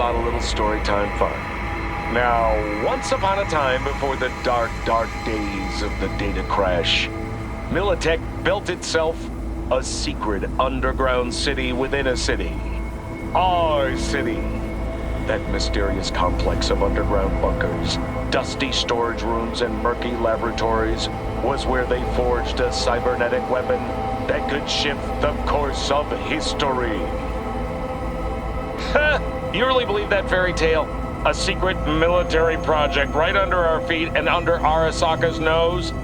about a little story time fun. Now, once upon a time before the dark, dark days of the data crash, Militech built itself a secret underground city within a city. Our city. That mysterious complex of underground bunkers, dusty storage rooms, and murky laboratories was where they forged a cybernetic weapon that could shift the course of history. You really believe that fairy tale? A secret military project right under our feet and under Arasaka's nose?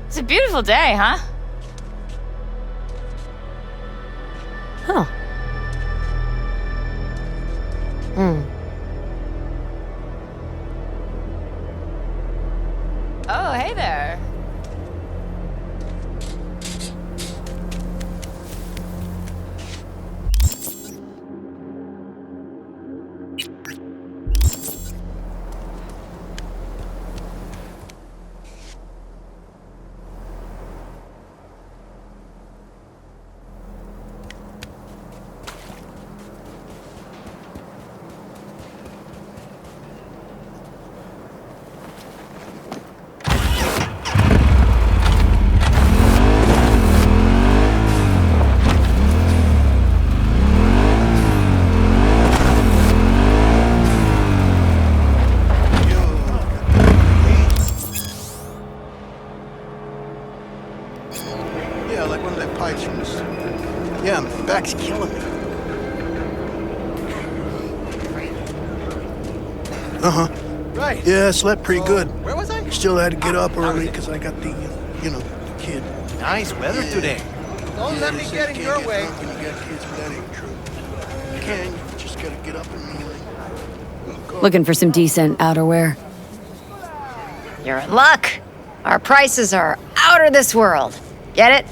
It's a beautiful day, huh? Huh. Oh, hey there. Yeah, like one of their pipes from this. Yeah, my back's killing me. Uh-huh. Right. Yeah, I slept pretty good. Where was I? Still had to get up early because I got the, the kid. Nice weather today. Don't let me get in your way. When you got kids, but that ain't true. You can, you just gotta get up immediately. Looking for some decent outerwear. You're in luck. Our prices are out of this world. Get it?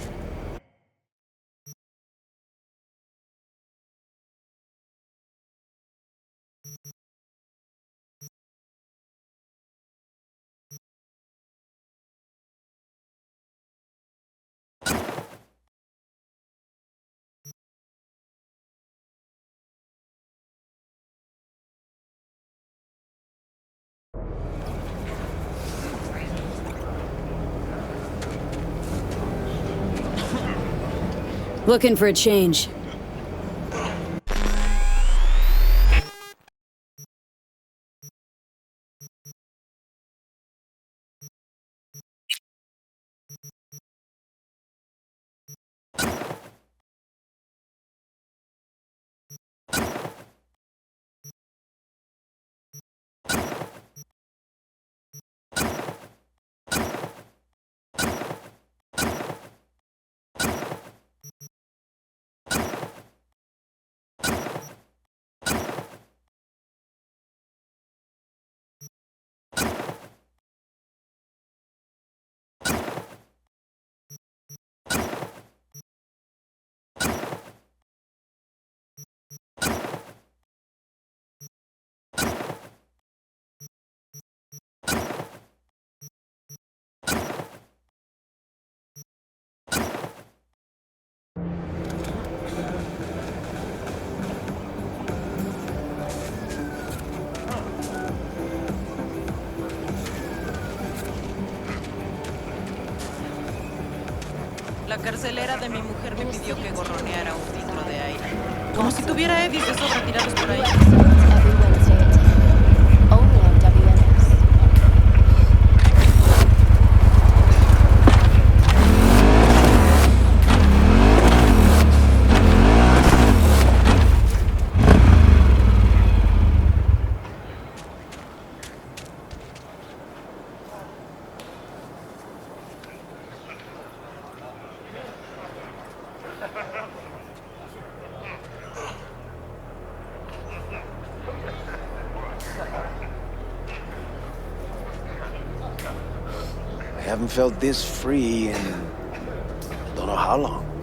Looking for a change. La carcelera de mi mujer me pidió que gorroneara un filtro de aire. Como si tuviera Edis de sobra tirados por ahí. Every Wednesday at 10. Only on WNS. haven't felt this free in I don't know how long.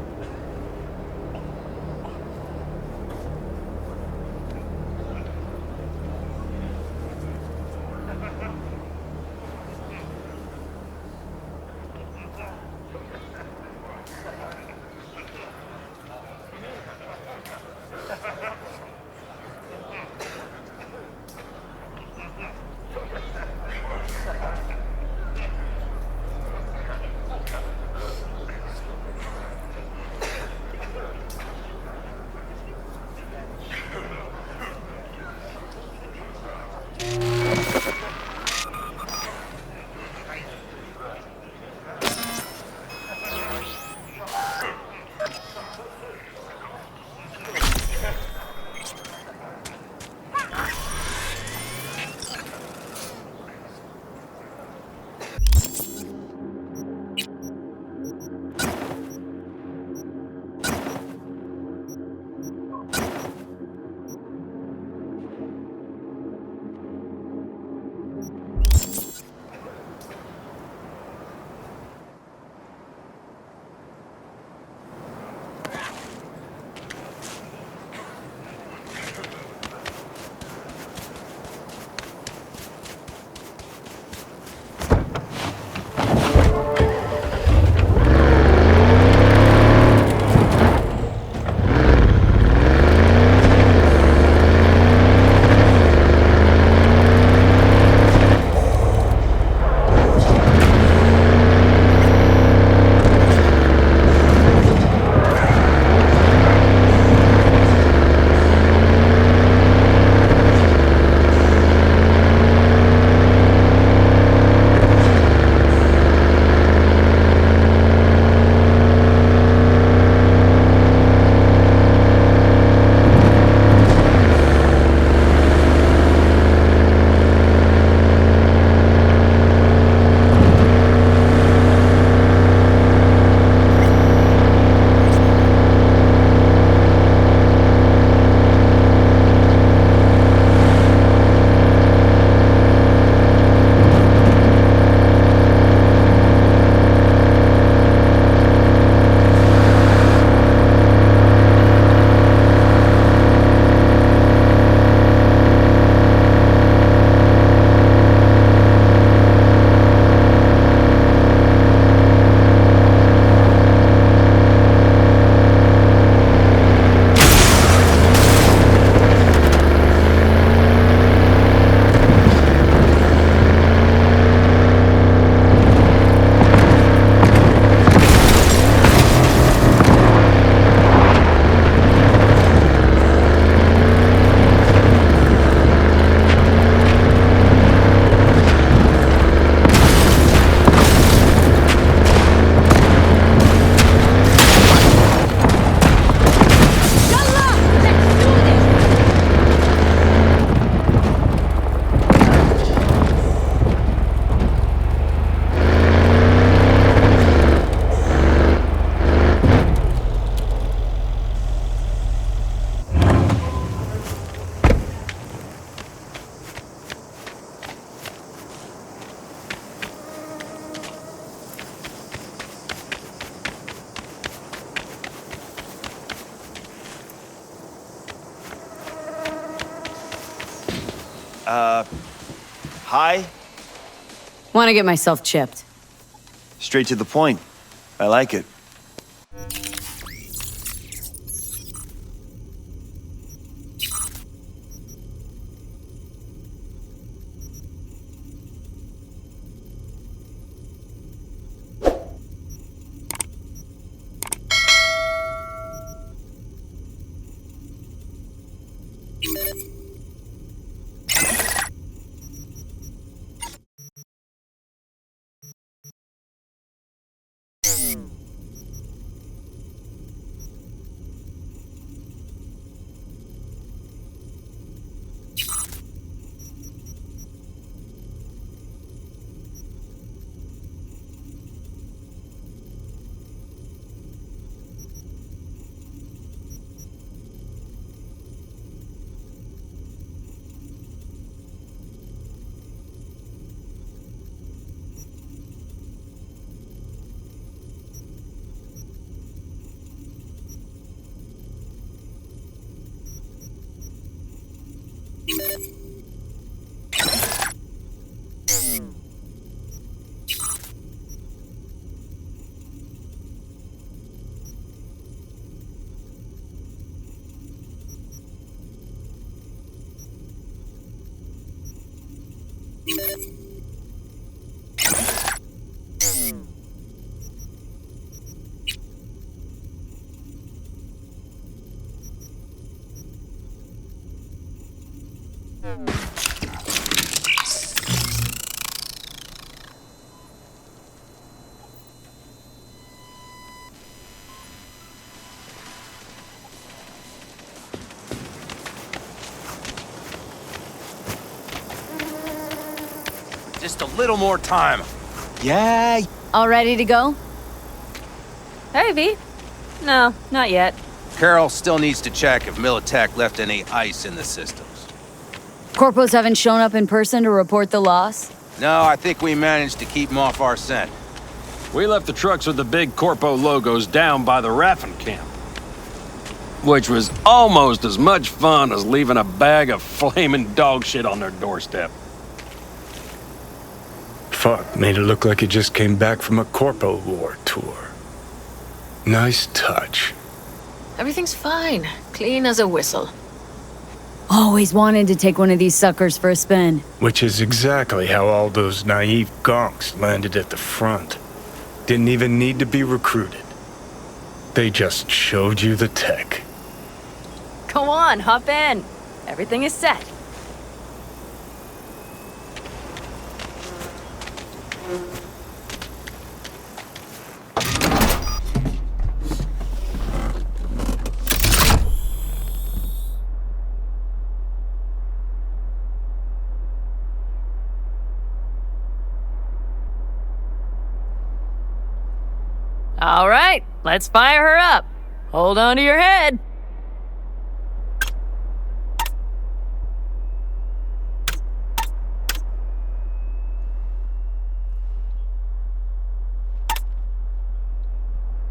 Hi? Want to get myself chipped. Straight to the point. I like it. Just a little more time. Yeah. All ready to go? Hey, V. No, not yet. Carol still needs to check if Militech left any ice in the systems. Corpos haven't shown up in person to report the loss? No, I think we managed to keep them off our scent. We left the trucks with the big Corpo logos down by the Raffin camp. Which was almost as much fun as leaving a bag of flaming dog shit on their doorstep. Fuck, made it look like you just came back from a Corpo War tour. Nice touch. Everything's fine. Clean as a whistle. Always wanted to take one of these suckers for a spin. Which is exactly how all those naive gonks landed at the front. Didn't even need to be recruited. They just showed you the tech. Go on, hop in. Everything is set. All right, let's fire her up. Hold on to your head.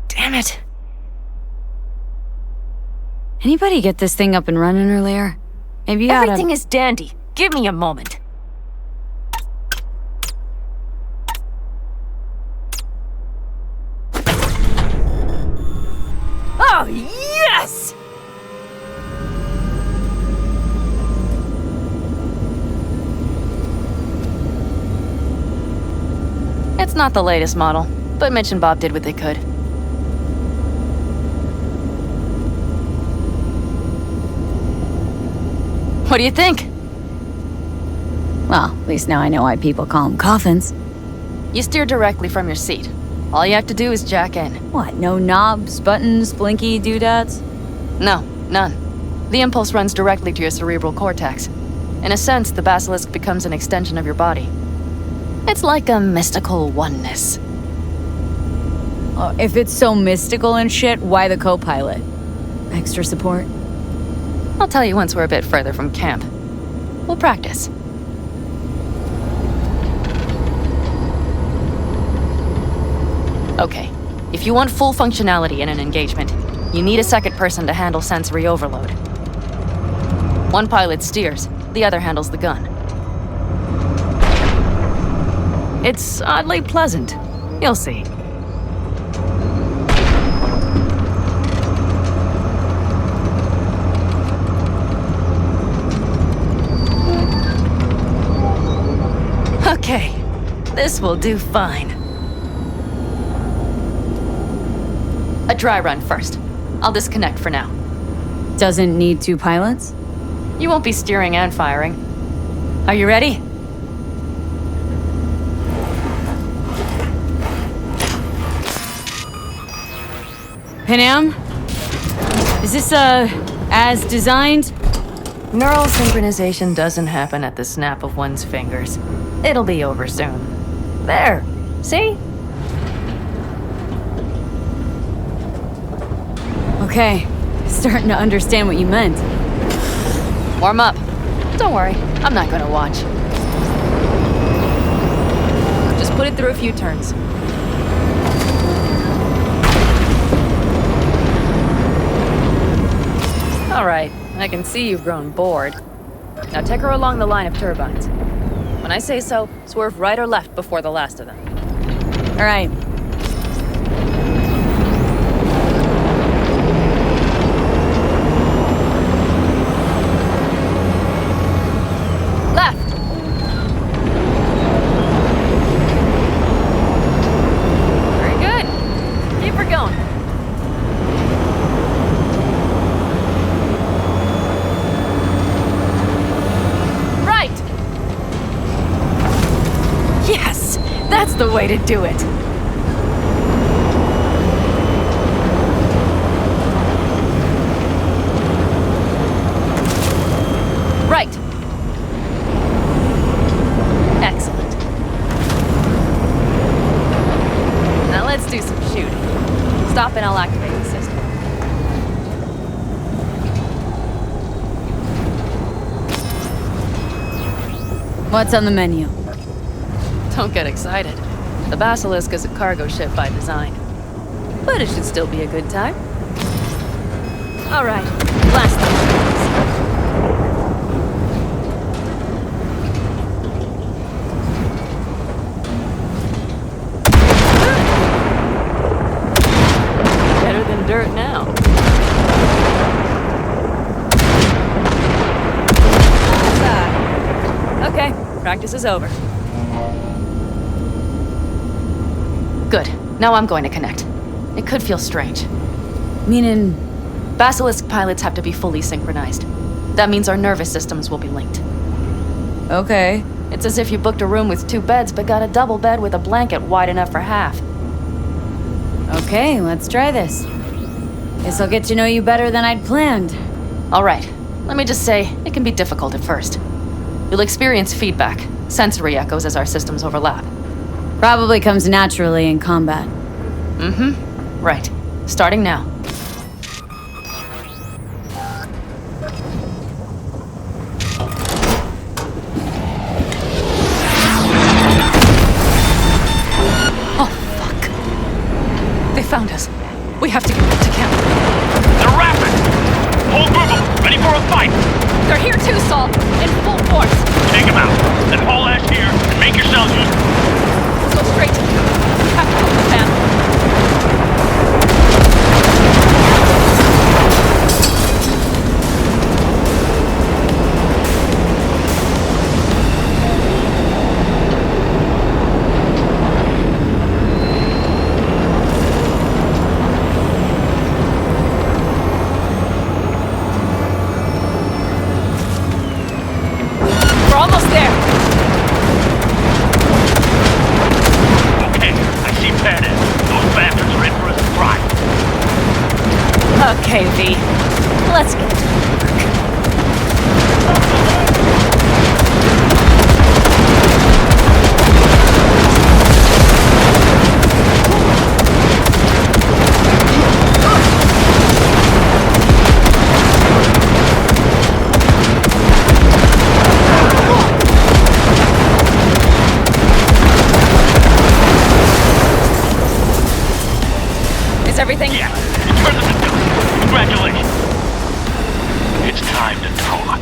Damn it. Anybody get this thing up and running earlier? Maybe you Everything is dandy. Give me a moment. Oh, yes! It's not the latest model, but Mitch and Bob did what they could. What do you think? Well, at least now I know why people call them coffins. You steer directly from your seat. All you have to do is jack in. What, no knobs, buttons, blinky doodads? No, none. The impulse runs directly to your cerebral cortex. In a sense, the Basilisk becomes an extension of your body. It's like a mystical oneness. Oh, if it's so mystical and shit, why the co-pilot? Extra support? I'll tell you once we're a bit further from camp. We'll practice. Okay, if you want full functionality in an engagement, you need a second person to handle sensory overload. One pilot steers, the other handles the gun. It's oddly pleasant. You'll see. Okay, this will do fine. A dry run first. I'll disconnect for now. Doesn't need two pilots? You won't be steering and firing. Are you ready? Panam? Is this, as designed? Neural synchronization doesn't happen at the snap of one's fingers. It'll be over soon. There. See? Okay, starting to understand what you meant. Warm up. Don't worry, I'm not gonna watch. Just put it through a few turns. All right, I can see you've grown bored. Now take her along the line of turbines. When I say so, swerve right or left before the last of them. All right. Left! the way to do it. Right. Excellent. Now let's do some shooting. Stop and I'll activate the system. What's on the menu? Don't get excited. The Basilisk is a cargo ship by design. But it should still be a good time. All right, blast Better than dirt now. Okay, practice is over. Good. Now I'm going to connect. It could feel strange. Meaning, Basilisk pilots have to be fully synchronized. That means our nervous systems will be linked. okay. It's as if you booked a room with 2 beds but got a double bed with a blanket wide enough for half. Okay, let's try this. Guess I'll get to know you better than I'd planned. All right. Let me just say, it can be difficult at first. You'll experience feedback, sensory echoes as our systems overlap. Probably comes naturally in combat. Mm-hmm. Right. Starting now. Oh, fuck. They found us. We have to get back to camp. They're rapid! Whole group of them, ready for a fight! They're here too, Saul. In full force. Take them out. Then haul ass here and make yourselves useful. Let's go straight to you. We have to move the family. We're almost there. Okay, I see Panam. Those bastards are in for a surprise. Okay, V. Let's get to work. Is everything? Yeah, return them to duty. Congratulations. It's time to talk.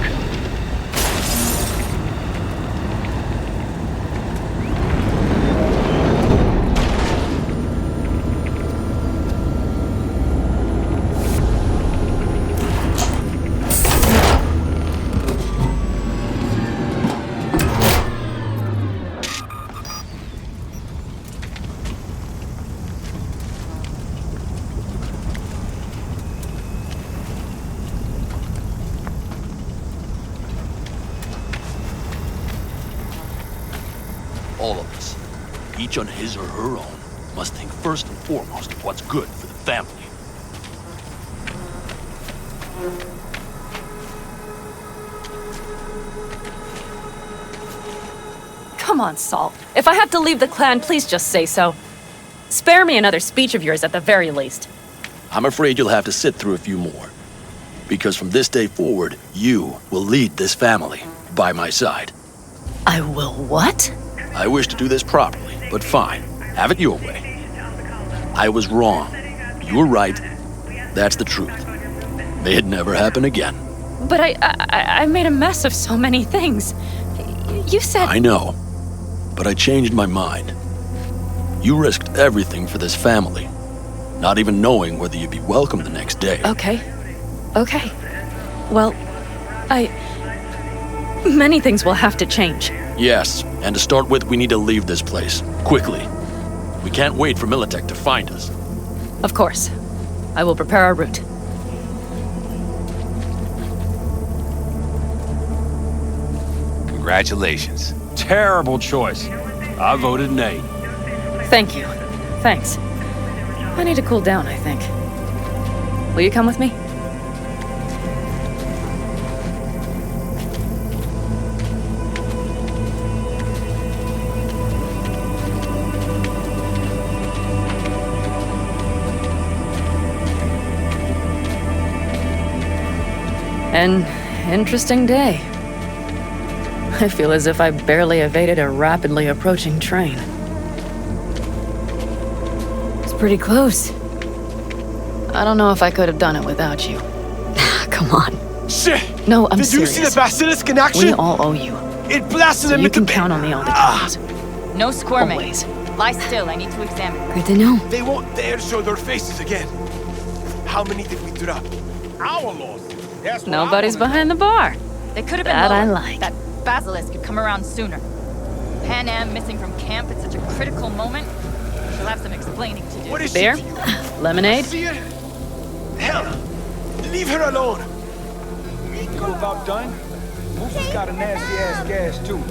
All of us, each on his or her own, must think first and foremost of what's good for the family. Come on, Saul. If I have to leave the clan, please just say so. Spare me another speech of yours at the very least. I'm afraid you'll have to sit through a few more. Because from this day forward, you will lead this family by my side. I will what? I wish to do this properly, but fine. Have it your way. I was wrong. You were right. That's the truth. May it never happen again. But I made a mess of so many things. You said... I know. But I changed my mind. You risked everything for this family, not even knowing whether you'd be welcome the next day. Okay. Okay. Well, many things will have to change. Yes, and to start with, we need to leave this place. Quickly. We can't wait for Militech to find us. Of course. I will prepare our route. Congratulations. Terrible choice. I voted nay. Thank you. Thanks. I need to cool down, I think. Will you come with me? An interesting day. I feel as if I barely evaded a rapidly approaching train. It's pretty close. I don't know if I could have done it without you. Come on. Shit! No, I'm Did serious. you see the Basilisk in action? We all owe you. It blasted So him you into can count on the Aldecaldos. No squirming. Always. Lie still, I need to examine. Good to know. They won't dare show their faces again. How many did we drop? Our loss. That's what Nobody's behind the bar. They could have been That I lower. like. That Basilisk could come around sooner. Panam missing from camp at such a critical moment. She'll have some explaining to do. What is Beer? she to you? Lemonade? See her? Hell, leave her alone. You about done? Moose got a nasty ass gas too.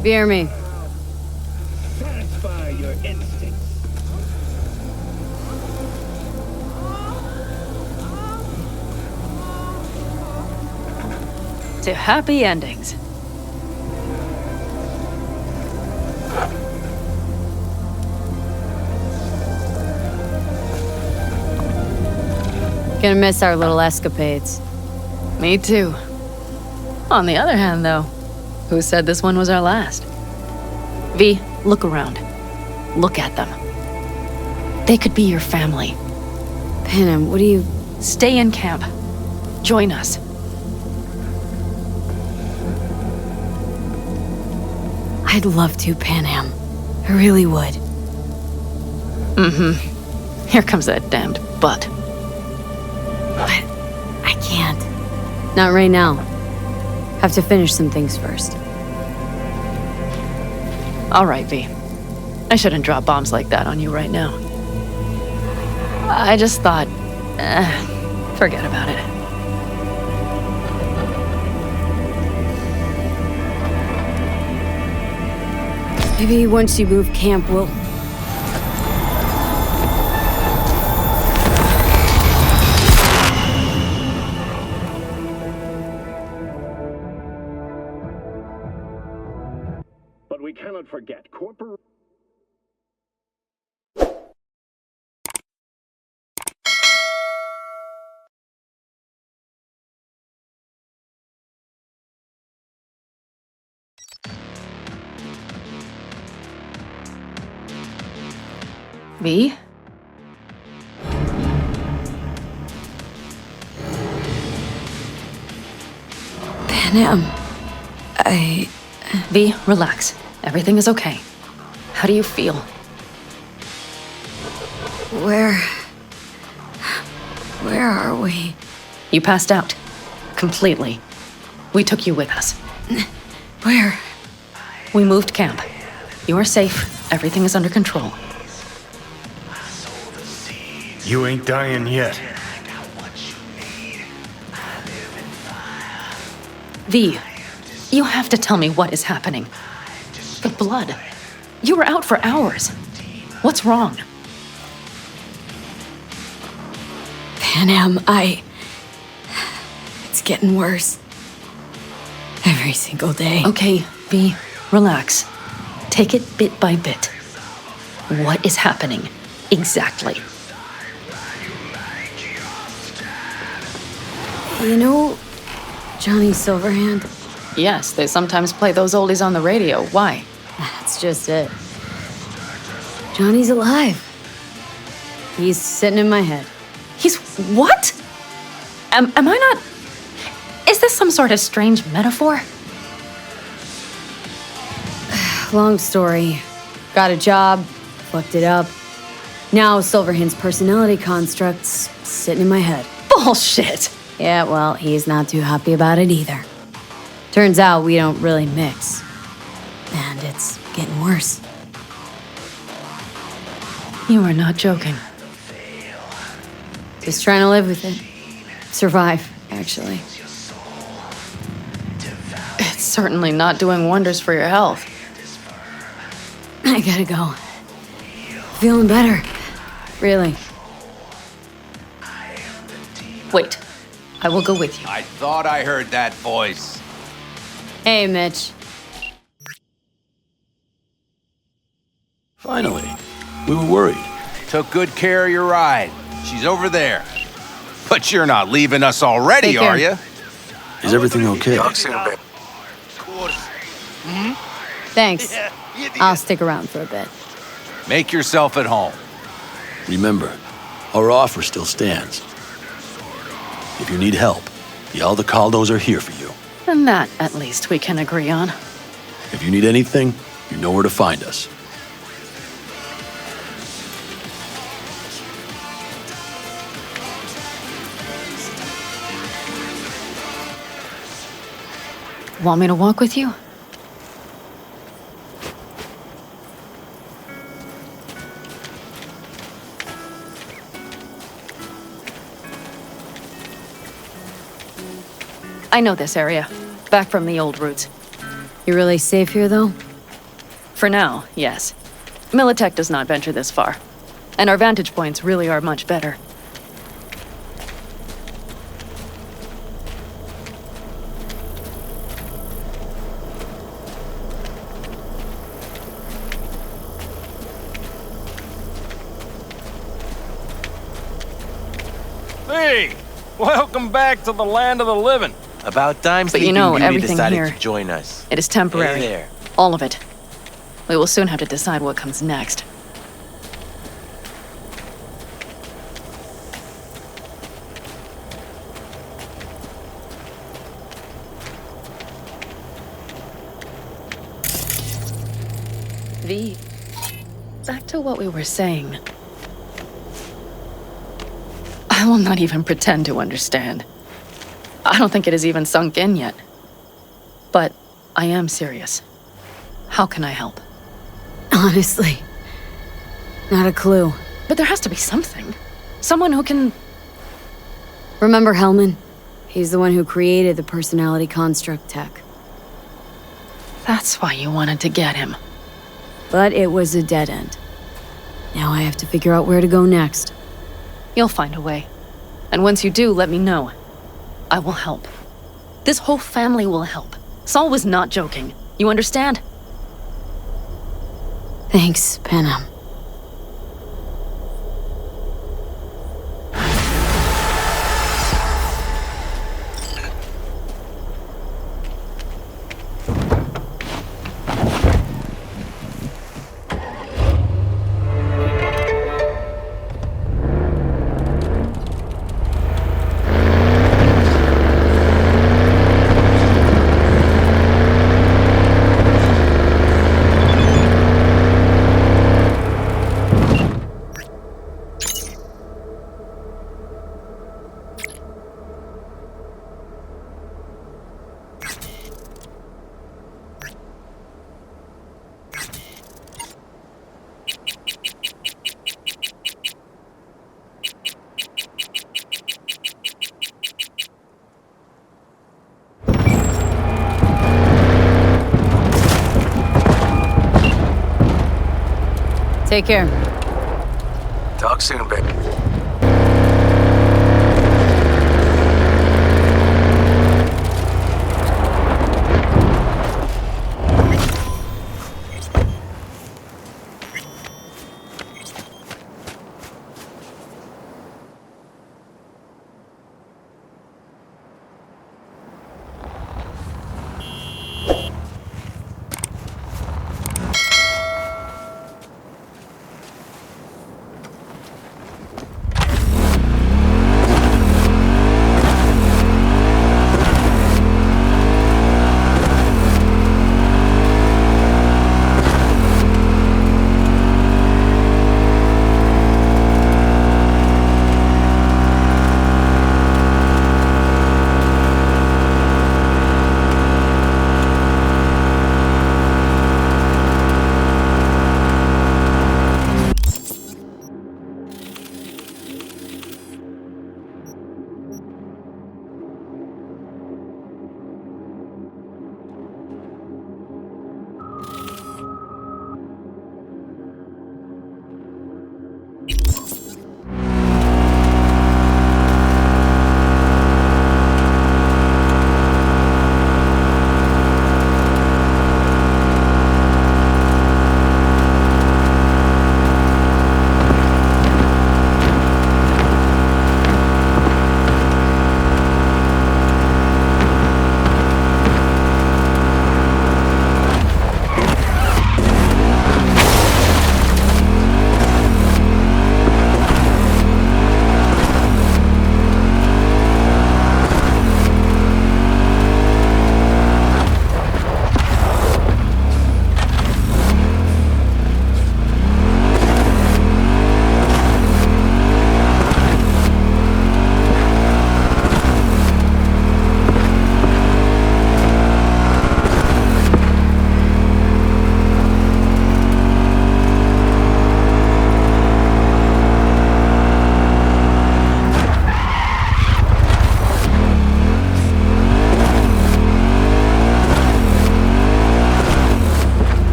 Beer me. Satisfy your instincts. To happy endings. Gonna miss our little escapades. Me too. On the other hand, though, who said this one was our last? V, look around. Look at them. They could be your family. Panam, what do you... Stay in camp. Join us. I'd love to, Panam. I really would. Mm-hmm. Here comes that damned butt. But I can't. Not right now. Have to finish some things first. All right, V. I shouldn't drop bombs like that on you right now. I just thought, forget about it. Maybe once you move camp, we'll... But we cannot forget corporate. V? Panam, V, relax. Everything is okay. How do you feel? Where are we? You passed out. Completely. We took you with us. Where? We moved camp. You are safe. Everything is under control. You ain't dying yet. V, you have to tell me what is happening. The blood. You were out for hours. What's wrong? Panam, it's getting worse. Every single day. Okay, V, relax. Take it bit by bit. What is happening? Exactly. You know Johnny Silverhand? Yes, they sometimes play those oldies on the radio. Why? That's just it. Johnny's alive. He's sitting in my head. He's what? Am I not... Is this some sort of strange metaphor? Long story. Got a job, fucked it up. Now Silverhand's personality construct's sitting in my head. Bullshit! Yeah, well, he's not too happy about it either. Turns out we don't really mix. And it's getting worse. You are not joking. Just trying to live with it. Survive, actually. It's certainly not doing wonders for your health. I gotta go. Feeling better. Really. Wait. I will go with you. I thought I heard that voice. Hey, Mitch. Finally. We were worried. Took good care of your ride. She's over there. But you're not leaving us already, Take care. are you? Is everything okay? Thanks. I'll stick around for a bit. Make yourself at home. Remember, our offer still stands. If you need help, the Aldecaldos are here for you. And that, at least, we can agree on. If you need anything, you know where to find us. Want me to walk with you? I know this area. Back from the old routes. You really safe here, though? For now, yes. Militech does not venture this far. And our vantage points really are much better. Hey! Welcome back to the land of the living. About time But you Sleeping know, Beauty everything decided here, to join us. it is temporary. Hey there. All of it. We will soon have to decide what comes next. V, back to what we were saying. I will not even pretend to understand. I don't think it has even sunk in yet. But I am serious. How can I help? Honestly, not a clue. But there has to be something. Someone who can... Remember Hellman? He's the one who created the personality construct tech. That's why you wanted to get him. But it was a dead end. Now I have to figure out where to go next. You'll find a way. And once you do, let me know. I will help. This whole family will help. Saul was not joking. You understand? Thanks, Panam. Take care. Talk soon, baby.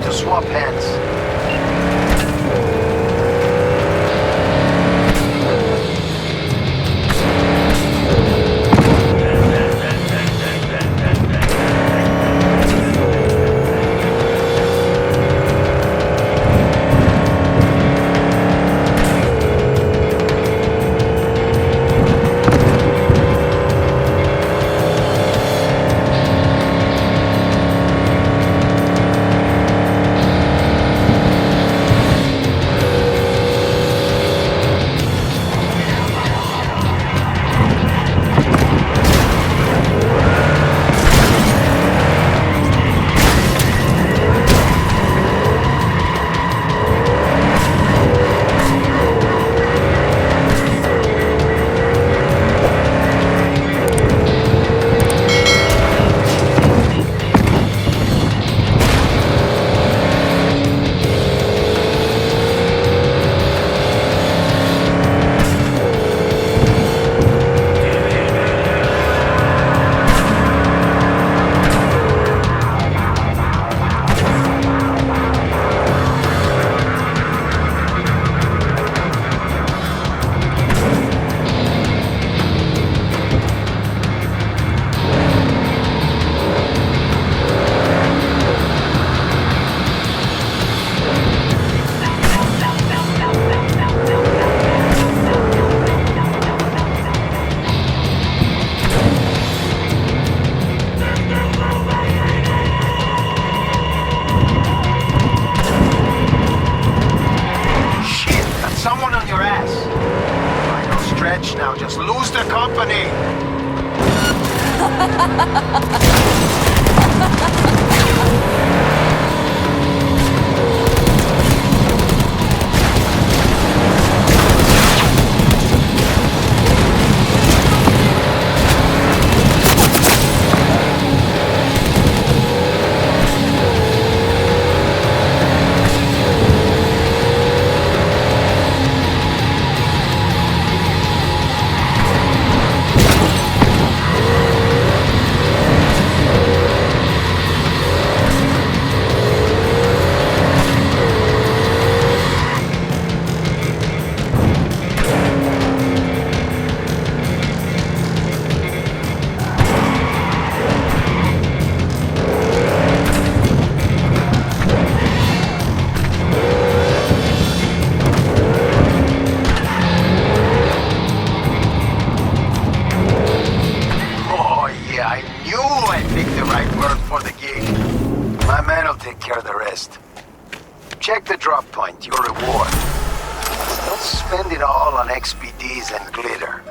to swap hands. Now just lose the company. Check the drop point, your reward. Don't spend it all on XPDs and glitter.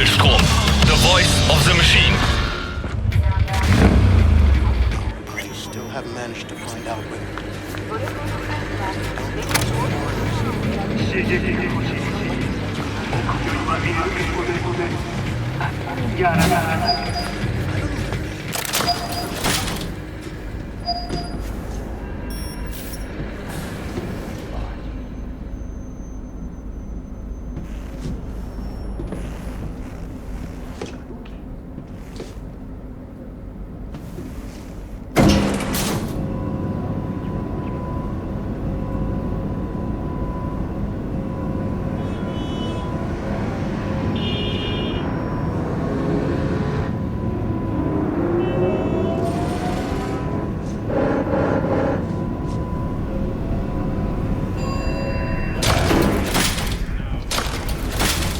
Basilisk Corp, the voice of the machine. Still haven't managed to find out whether.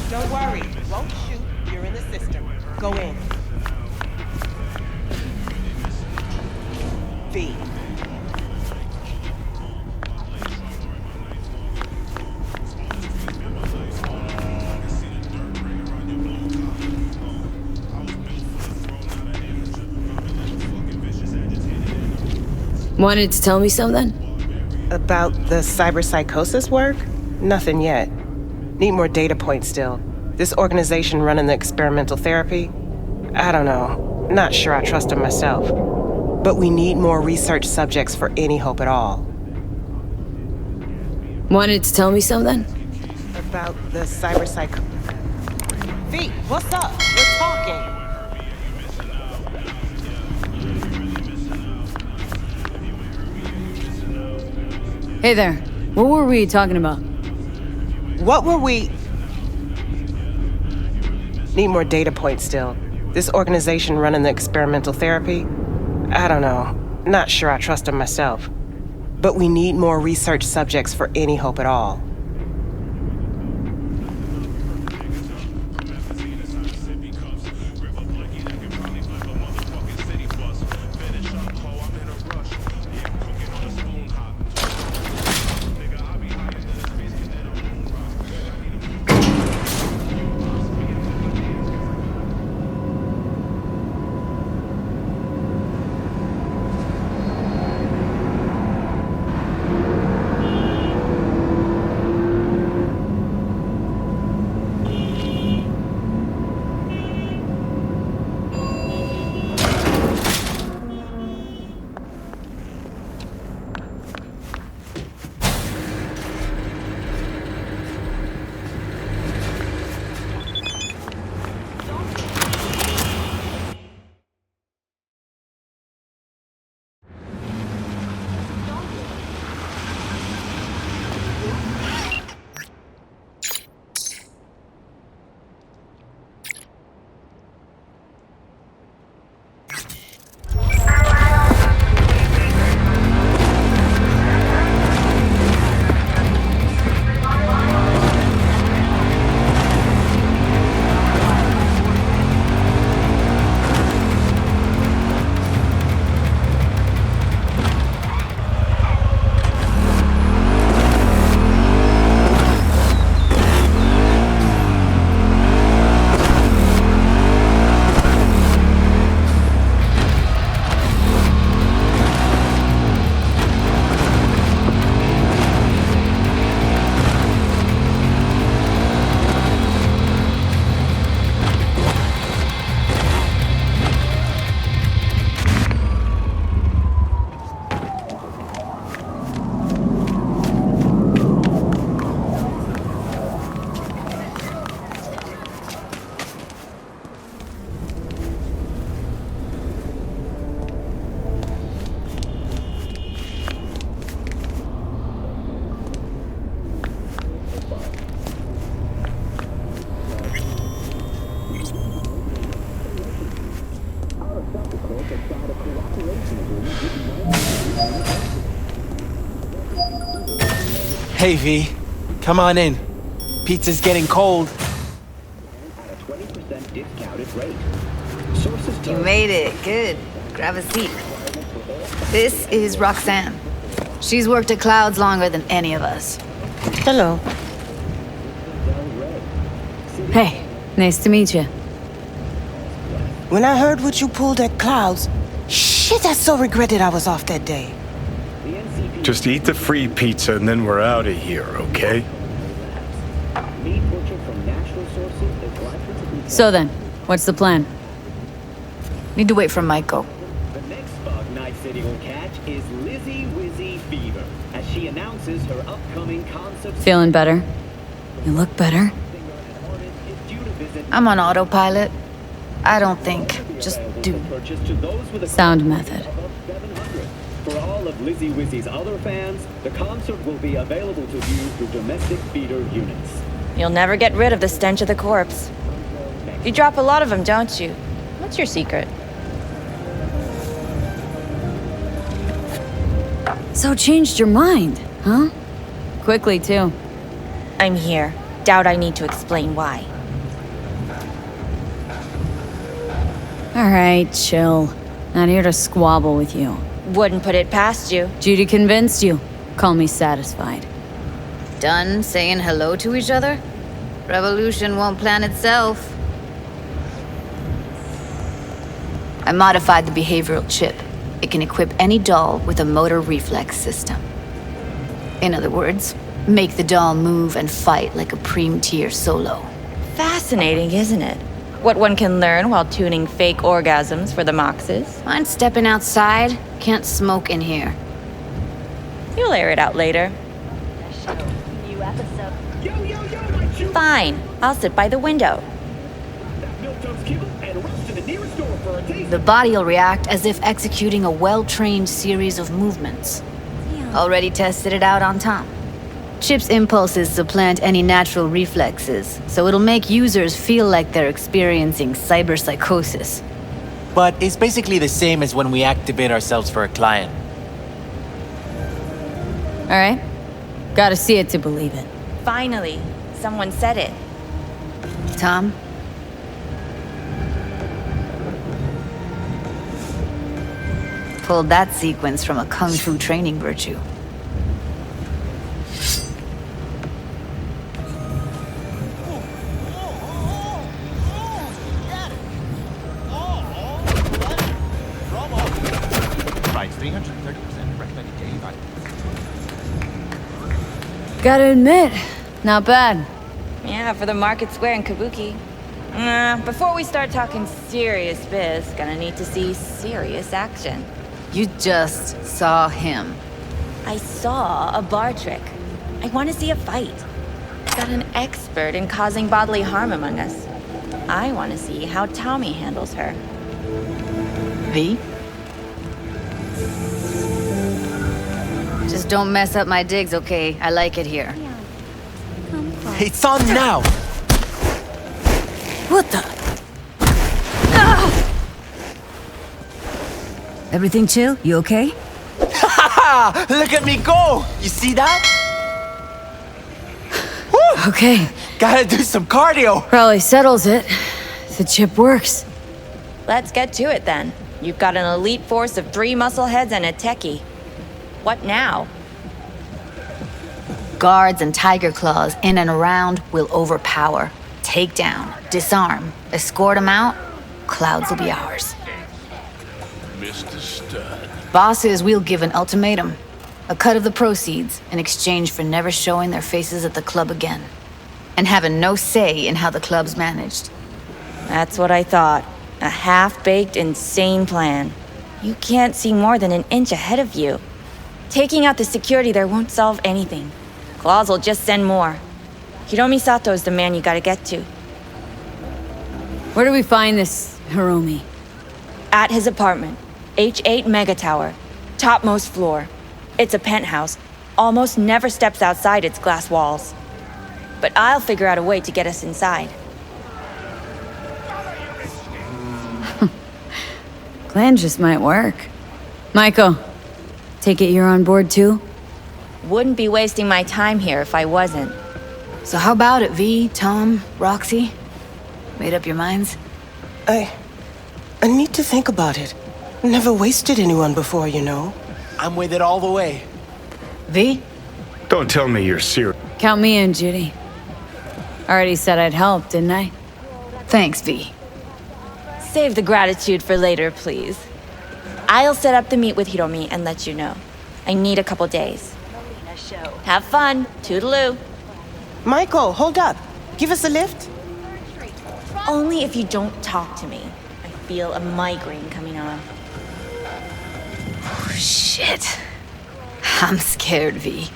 Don't worry, won't shoot. You're in the system. Go in. V. Wanted to tell me something? About the cyberpsychosis work? Nothing yet. Need more data points still. This organization running the experimental therapy? I don't know. Not sure I trust them myself. But we need more research subjects for any hope at all. Wanted to tell me something? About the cyberpsycho... V, what's up? We're talking. Hey there. What were we talking about? What were we... Need more data points still. This organization running the experimental therapy? I don't know. Not sure I trust them myself. But we need more research subjects for any hope at all. Hey, V. Come on in. Pizza's getting cold. You made it. Good. Grab a seat. This is Roxanne. She's worked at Clouds longer than any of us. Hello. Hey, Nice to meet you. When I heard what you pulled at Clouds, shit, I so regretted I was off that day. Just eat the free pizza and then we're out of here, okay? So then, what's the plan? Need to wait for Maiko. The next bug Night City will catch is Lizzie Wizzy Fever, as she announces her upcoming concept. Feeling better? You look better. I'm on autopilot. I don't think, just do. Sound method. For all of Lizzie Wizzy's other fans, the concert will be available to view through domestic feeder units. You'll never get rid of the stench of the corpse. You drop a lot of them, don't you? What's your secret? So changed your mind, huh? Quickly, too. I'm here. Doubt I need to explain why. Alright, chill. Not here to squabble with you. Wouldn't put it past you. Judy convinced you. Call me satisfied. Done saying hello to each other? Revolution won't plan itself. I modified the behavioral chip. It can equip any doll with a motor reflex system. In other words, make the doll move and fight like a Prem-tier solo. Fascinating, isn't it? What one can learn while tuning fake orgasms for the Moxes. Mind stepping outside? Can't smoke in here. You'll air it out later. New episode. Fine. I'll sit by the window. The body'll react as if executing a well-trained series of movements. Already tested it out on Tom. Chip's impulses supplant any natural reflexes, so it'll make users feel like they're experiencing cyberpsychosis. But it's basically the same as when we activate ourselves for a client. Alright. Gotta see it to believe it. Finally, someone said it. Tom? Pulled that sequence from a kung fu training virtue. Gotta admit, not bad. Yeah, for the Market Square in Kabuki. Before we start talking serious biz, gonna need to see serious action. You just saw him. I saw a bar trick. I want to see a fight. Got an expert in causing bodily harm among us. I want to see how Tommy handles her. V? Just don't mess up my digs, okay? I like it here. It's on now! What the? Ah! Everything chill? You okay? Look at me go! You see that? Okay. Gotta do some cardio! Probably settles it. The chip works. Let's get to it then. You've got an elite force of 3 muscleheads and a techie. What now? Guards and tiger claws in and around will overpower. Take down, disarm, escort them out. Clouds will be ours. Mr. Stud. Bosses, we'll give an ultimatum. A cut of the proceeds in exchange for never showing their faces at the club again. And having no say in how the club's managed. That's what I thought. A half-baked, insane plan. You can't see more than an inch ahead of you. Taking out the security there won't solve anything. Claws will just send more. Hiromi Sato's the man you gotta get to. Where do we find this Hiromi? At his apartment. H8 Mega Tower. Topmost floor. It's a penthouse. Almost never steps outside its glass walls. But I'll figure out a way to get us inside. Plan just might work. Maiko, take it you're on board too? Wouldn't be wasting my time here if I wasn't. So how about it, V, Tom, Roxy? Made up your minds? I need to think about it. Never wasted anyone before, you know. I'm with it all the way. V? Don't tell me you're serious. Count me in, Judy. Already said I'd help, didn't I? Thanks, V. Save the gratitude for later, please. I'll set up the meet with Hiromi and let you know. I need a couple days. Have fun. Toodaloo. Michael, hold up. Give us a lift. Only if you don't talk to me. I feel a migraine coming on. Oh, shit. I'm scared, V.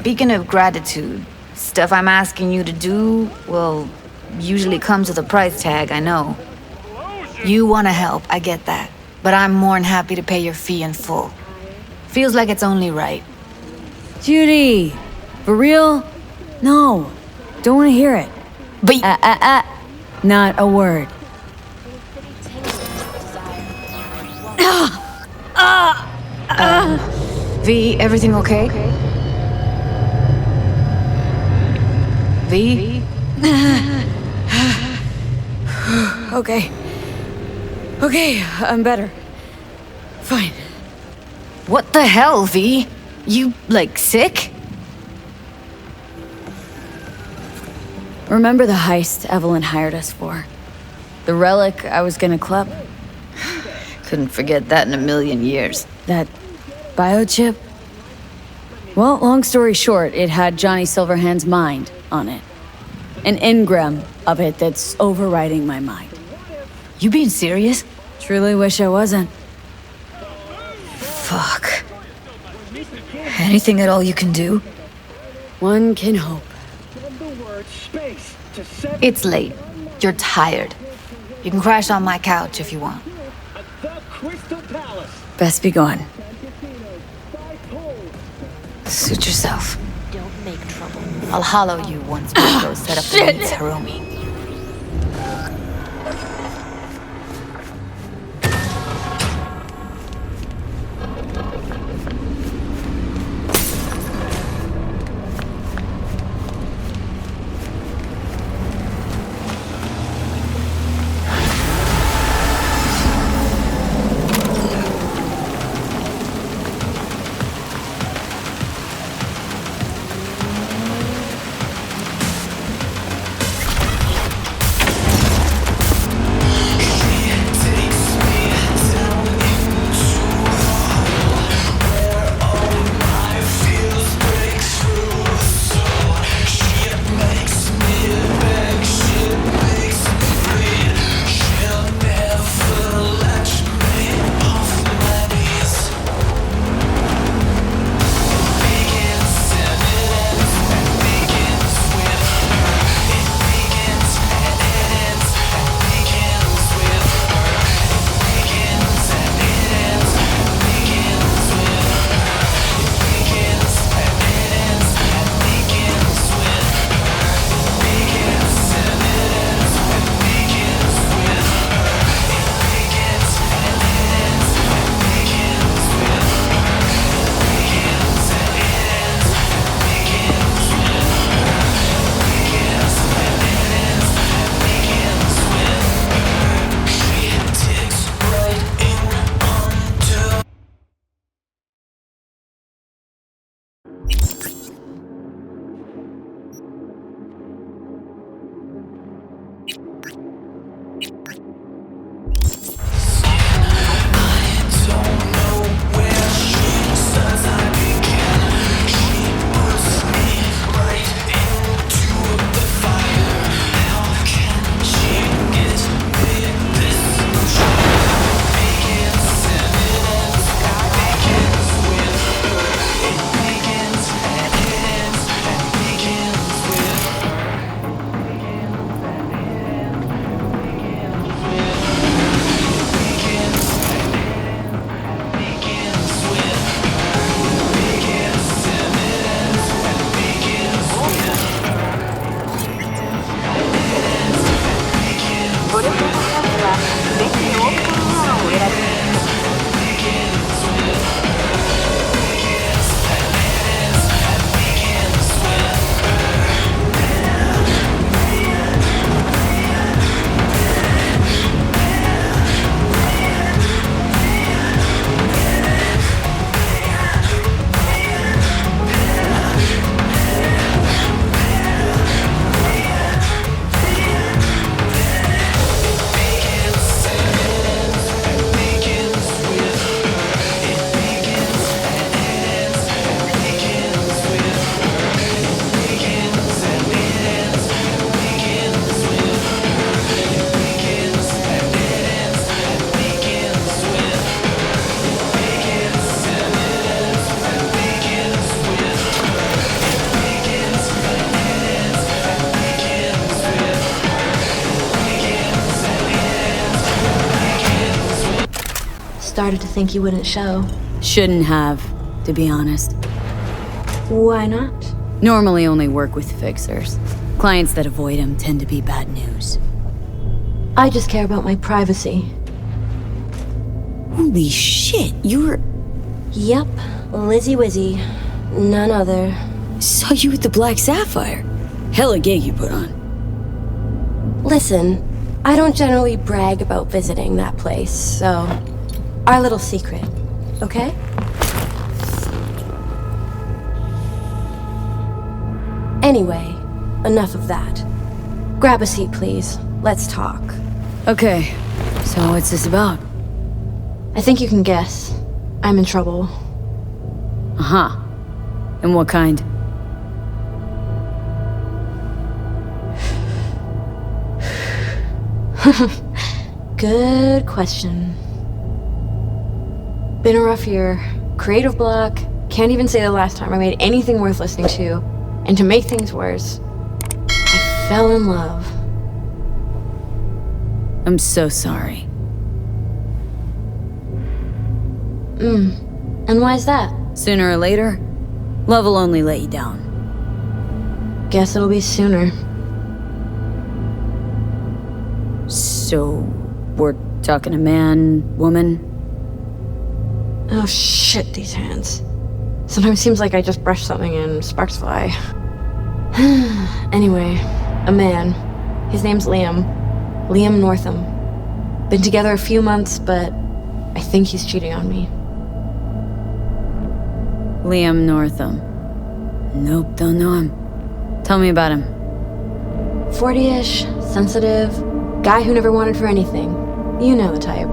Speaking of gratitude, stuff I'm asking you to do, well, usually comes with a price tag, I know. You want to help, I get that. But I'm more than happy to pay your fee in full. Feels like it's only right. Judy! For real? No. Don't want to hear it. But not a word. V, everything okay? V? Okay. Okay, I'm better. Fine. What the hell, V? You, like, sick? Remember the heist Evelyn hired us for? The relic I was gonna club? Couldn't forget that in a million years. That biochip? Well, long story short, it had Johnny Silverhand's mind on it. An engram of it that's overriding my mind. You being serious? Truly wish I wasn't. Fuck. Anything at all you can do? One can hope. It's late. You're tired. You can crash on my couch if you want. Best be gone. Suit yourself. Don't make trouble. I'll hollow you once Marco set up the meets Hiromi. started to think you wouldn't show. Shouldn't have, to be honest. Why not? Normally only work with fixers. Clients that avoid them tend to be bad news. I just care about my privacy. Holy shit, you're... Yep, Lizzie Wizzy. None other. Saw you with the Black Sapphire. Hella gig you put on. Listen, I don't generally brag about visiting that place, so... Our little secret, okay? Anyway, enough of that. Grab a seat, please. Let's talk. Okay, so what's this about? I think you can guess. I'm in trouble. Uh-huh. And what kind? Good question. Been a rough year. Creative block. Can't even say the last time I made anything worth listening to. And to make things worse, I fell in love. I'm so sorry. And why's that? Sooner or later, love will only let you down. Guess it'll be sooner. So, we're talking a man, woman? Oh shit, these hands. Sometimes seems like I just brush something and sparks fly. Anyway, a man. His name's Liam. Liam Northam. Been together a few months, but I think he's cheating on me. Liam Northam. Nope, don't know him. Tell me about him. 40-ish, sensitive, guy who never wanted for anything. You know the type.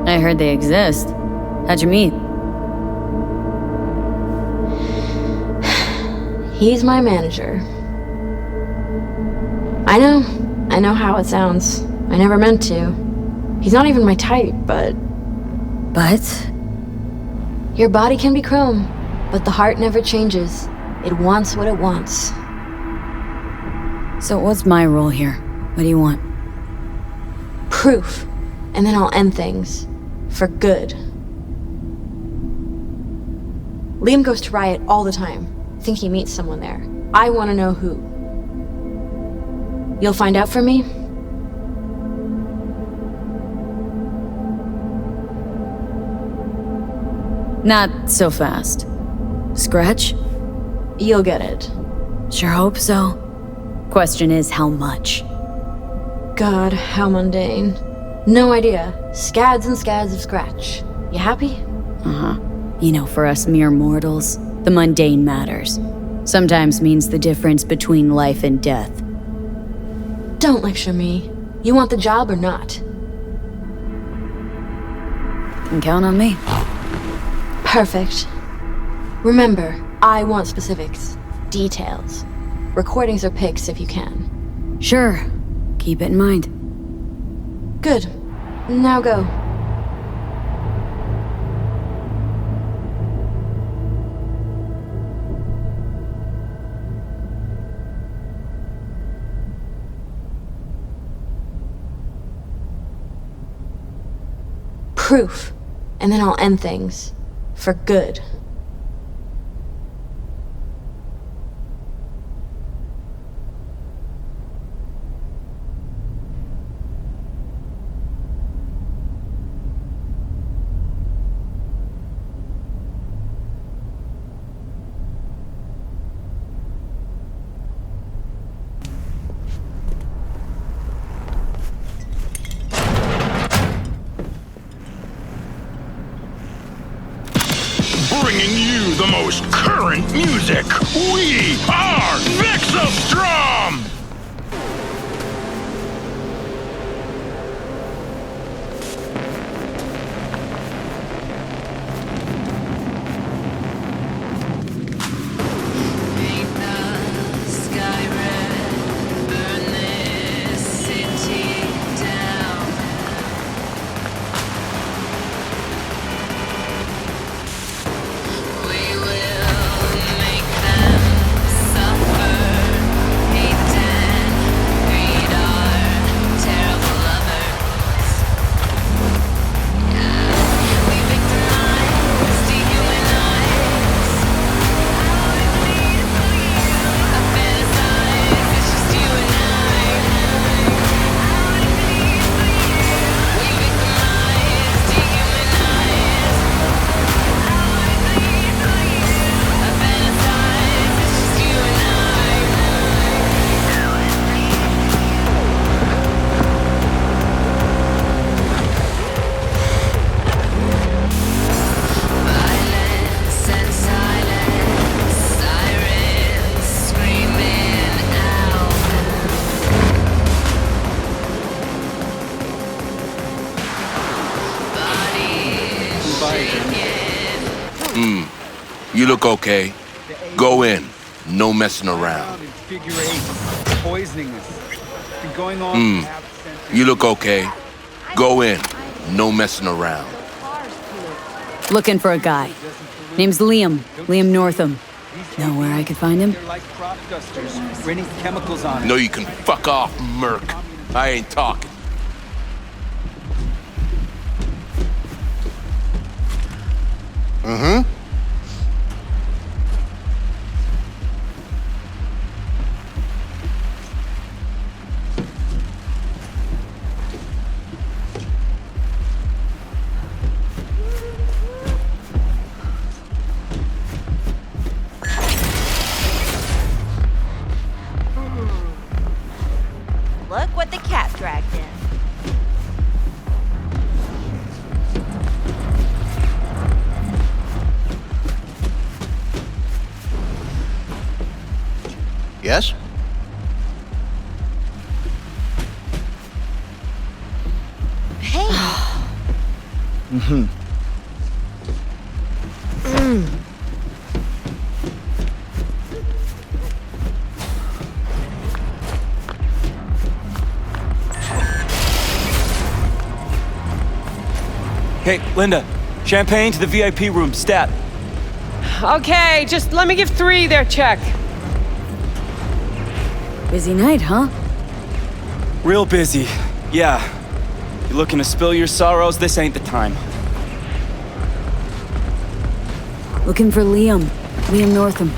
I heard they exist. How'd you meet? He's my manager. I know how it sounds. I never meant to. He's not even my type, but... But? Your body can be chrome, but the heart never changes. It wants what it wants. So what's my role here? What do you want? Proof. And then I'll end things. For good. Liam goes to Riot all the time. Think he meets someone there. I want to know who. You'll find out for me? Not so fast. Scratch? You'll get it. Sure hope so. Question is, how much? God, how mundane. No idea. Scads and scads of scratch. You happy? Uh-huh. You know, for us mere mortals, the mundane matters. Sometimes means the difference between life and death. Don't lecture me. You want the job or not? Can count on me. Perfect. Remember, I want specifics. Details. Recordings or pics if you can. Sure. Keep it in mind. Good. Now go. Proof. And then I'll end things. For good. Bringing you the most current music. We are Vexostrom! Suffer, hate You look okay. Go in. No messing around. Figure 8. Poisoning us. It's been going on for half a century. You look okay. Go in. No messing around. Looking for a guy. Name's Liam. Liam Northam. Know where I could find him? They're like crop dusters, raining chemicals on it. No, you can fuck off, Merc. I ain't talking. Mm-hmm. Look what the cat dragged in. Yes? Hey. Mm-hmm. Hey, Linda. Champagne to the VIP room, stat. Okay, just let me give 3 their check. Busy night, huh? Real busy. Yeah. You looking to spill your sorrows? This ain't the time. Looking for Liam. Liam Northam.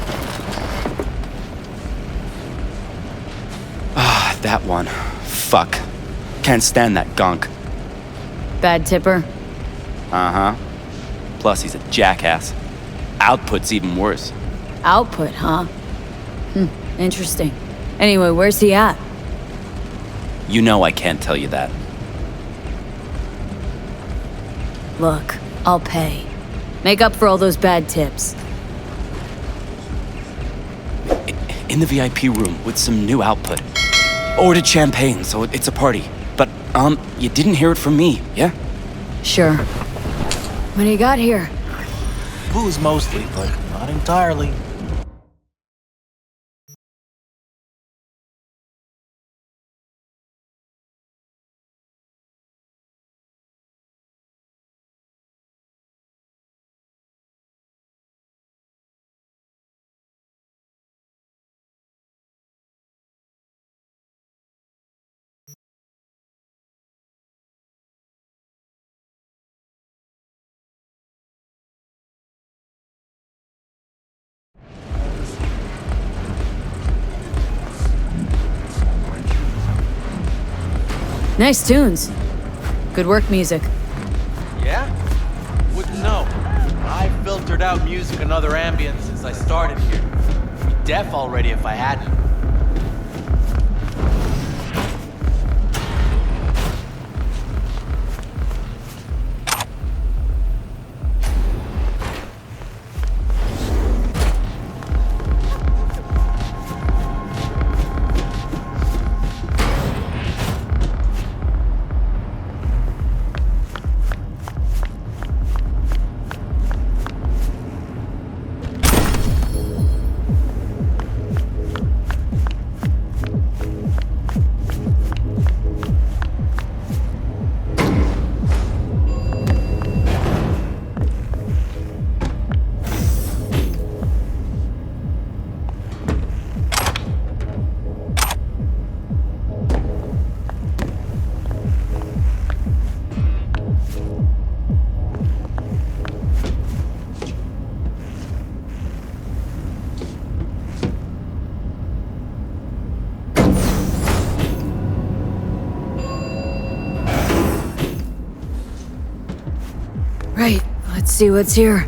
Ah, that one. Fuck. Can't stand that gunk. Bad tipper. Uh-huh. Plus, he's a jackass. Output's even worse. Output, huh? Interesting. Anyway, where's he at? You know I can't tell you that. Look, I'll pay. Make up for all those bad tips. In the VIP room with some new output. Ordered champagne, so it's a party. But, you didn't hear it from me, yeah? Sure. What do you got here? Booze mostly, but not entirely. Nice tunes. Good work, music. Yeah? Wouldn't know. I filtered out music and other ambience since I started here. Be deaf already if I hadn't. Right, let's see what's here.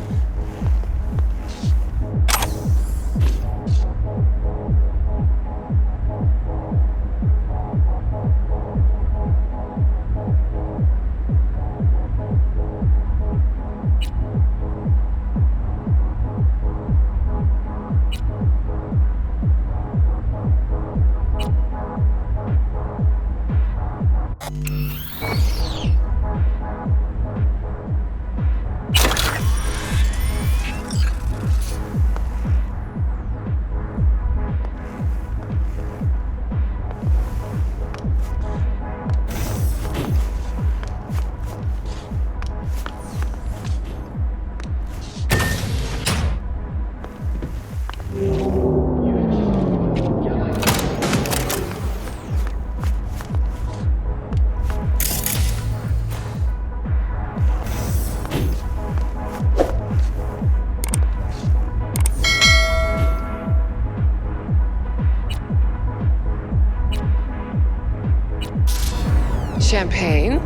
Champagne?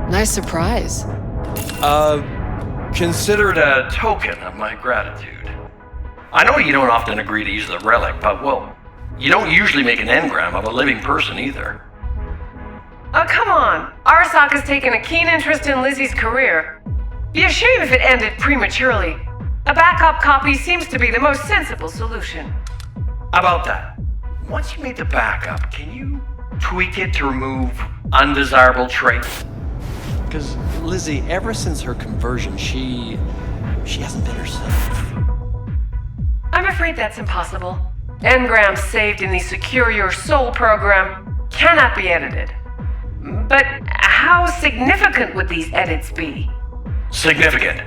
Nice surprise. Consider it a token of my gratitude. I know you don't often agree to use the relic, but, well, you don't usually make an engram of a living person either. Oh, come on. Arasaka has taken a keen interest in Lizzie's career. Be a shame if it ended prematurely. A backup copy seems to be the most sensible solution. About that, once you made the backup, can you tweak it to remove undesirable traits? Because Lizzie, ever since her conversion, she hasn't been herself. I'm afraid that's impossible. Engrams saved in the Secure Your Soul program cannot be edited. But how significant would these edits be? Significant.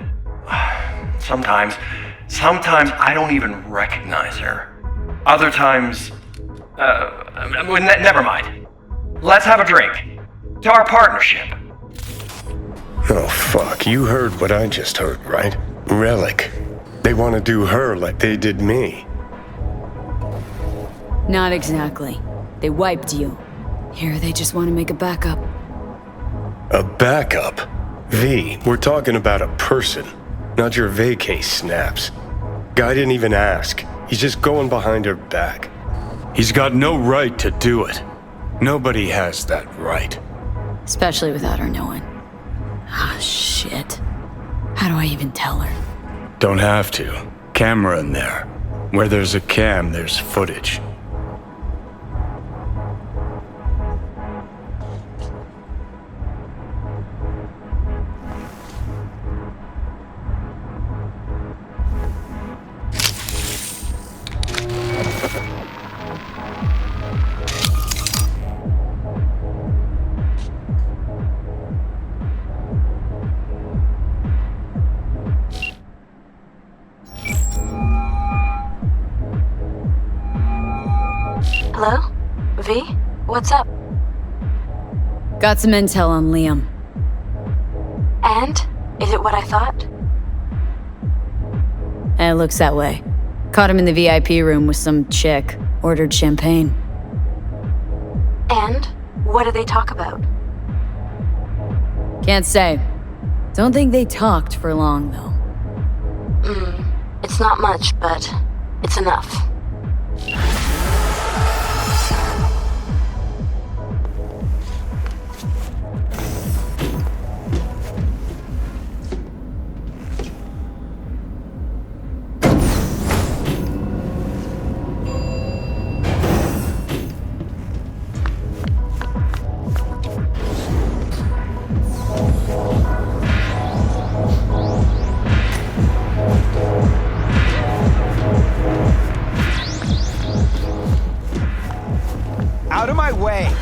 Sometimes I don't even recognize her. Other times, never mind. Let's have a drink. To our partnership. Oh, fuck. You heard what I just heard, right? Relic. They want to do her like they did me. Not exactly. They wiped you. Here, they just want to make a backup. A backup? V, we're talking about a person, not your vacay snaps. Guy didn't even ask. He's just going behind her back. He's got no right to do it. Nobody has that right. Especially without her knowing. Ah, shit. How do I even tell her? Don't have to. Camera in there. Where there's a cam, there's footage. Hello? V? What's up? Got some intel on Liam. And? Is it what I thought? It looks that way. Caught him in the VIP room with some chick. Ordered champagne. And? What did they talk about? Can't say. Don't think they talked for long, though. It's not much, but it's enough. Out of my way!